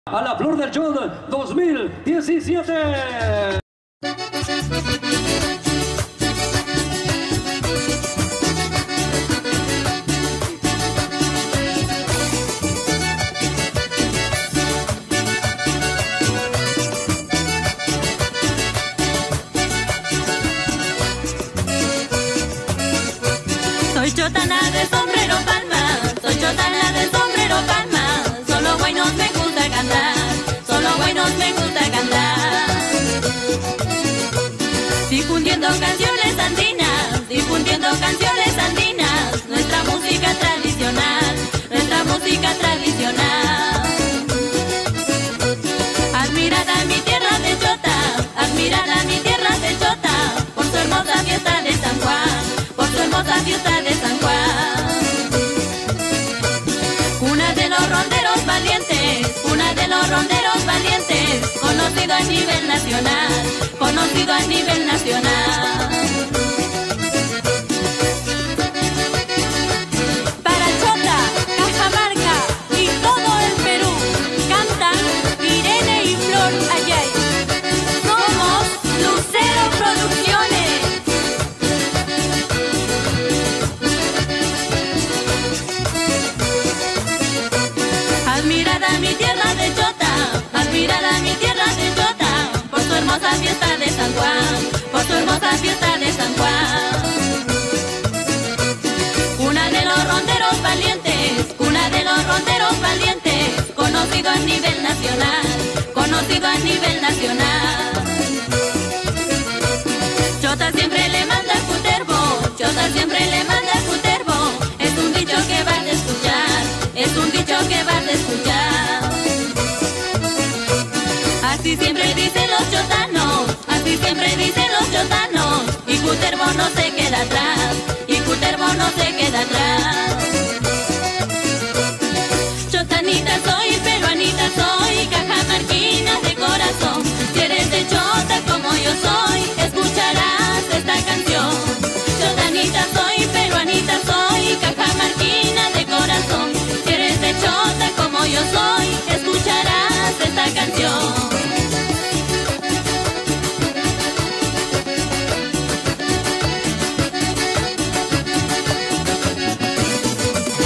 A la Flor del Show 2017. Soy chotana de sombrero palma, soy chotana de sombrero palma, solo buenos me gusta cantar, solo buenos me gusta cantar. Difundiendo canciones andinas, difundiendo canciones andinas, nuestra música tradicional, nuestra música tradicional. Admirada mi tierra de Chota, admirada mi tierra de Chota, por su hermosa fiesta de San Juan, por su hermosa fiesta de San Juan. Cuna de los ronderos valientes, cuna de los ronderos valientes, conocido a nivel nacional, conocido a nivel nacional. Para Chota, Cajamarca y todo el Perú, cantan Irene y Flor Ayay. Somos Lucero Producciones. Admirada mi tierra de Chota, admirada mi tierra de Chota, por su hermosa fiesta de San Juan, por su hermosa fiesta de San Juan. Cuna de los ronderos valientes, cuna de los ronderos valientes, conocido a nivel nacional, conocido a nivel nacional. Chota siempre le manda a Cutervo, Chota siempre le manda a Cutervo, es un dicho que vas a escuchar, es un dicho que vas a escuchar. Así siempre dicen los chotanos, así siempre dicen los chotanos, y Cutervo no se queda atrás, y Cutervo no se queda atrás. Chotanita soy, peruanita soy, cajamarquina de corazón, si eres de Chota como yo soy, escucharás esta canción. Chotanita soy, peruanita soy, cajamarquina de corazón, si eres de Chota como yo soy, escucharás esta canción.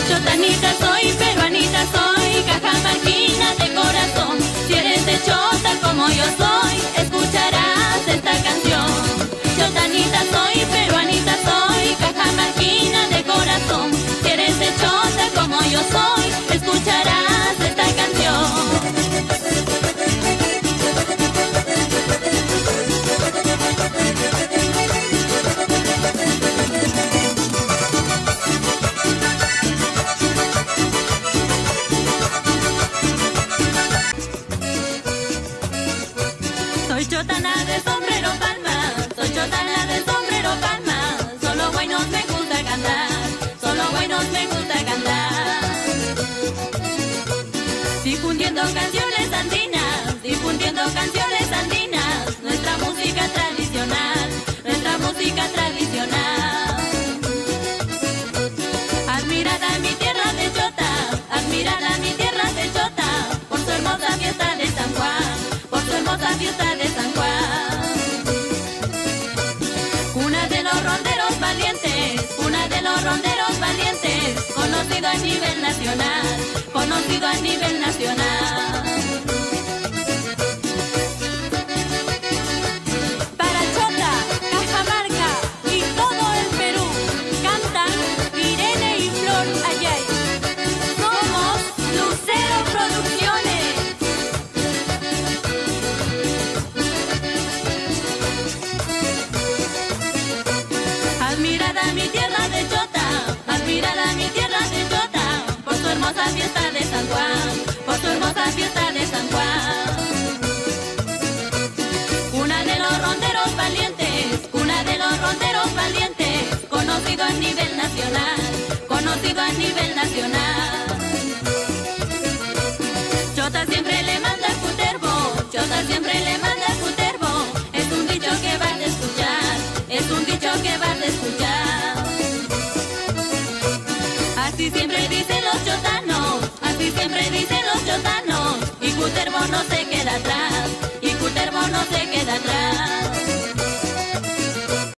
Chotanita soy, peruanita soy, cajamarquina de corazón, si eres de Chota como yo soy, escucharás esta canción. Chotanita soy, peruanita soy, cajamarquina de corazón, si eres de Chota como yo soy, escucharás esta canción. Soy chotana de sombrero palma, soy chotana de sombrero palma, solo buenos me gusta cantar, solo buenos me gusta cantar. Difundiendo canciones andinas, difundiendo canciones andinas, nuestra música tradicional, nuestra música tradicional. Admirada mi tierra de Chota, admirada mi tierra de Chota, por su hermosa fiesta de San Juan, por su hermosa fiesta de San Juan. Cuna de los ronderos valientes, cuna de los ronderos valientes, conocido a nivel nacional, conocido a nivel nacional. Para Chota, Cajamarca y todo el Perú, cantan Irene y Flor Ayay. Somos Lucero Producciones. Admirada mi tierra de Chota, admirada mi tierra de Chota, por su hermosa fiesta de San Juan, por su hermosa fiesta de San Juan. Cuna de los ronderos valientes, cuna de los ronderos valientes, conocido a nivel nacional, conocido a nivel nacional. Chota siempre le manda a Cutervo, Chota siempre le manda a Cutervo, es un dicho que vas a escuchar, es un dicho que vas a escuchar. Así siempre dicen los chotanos, así siempre dicen los chotanos, y Cutervo verbo no se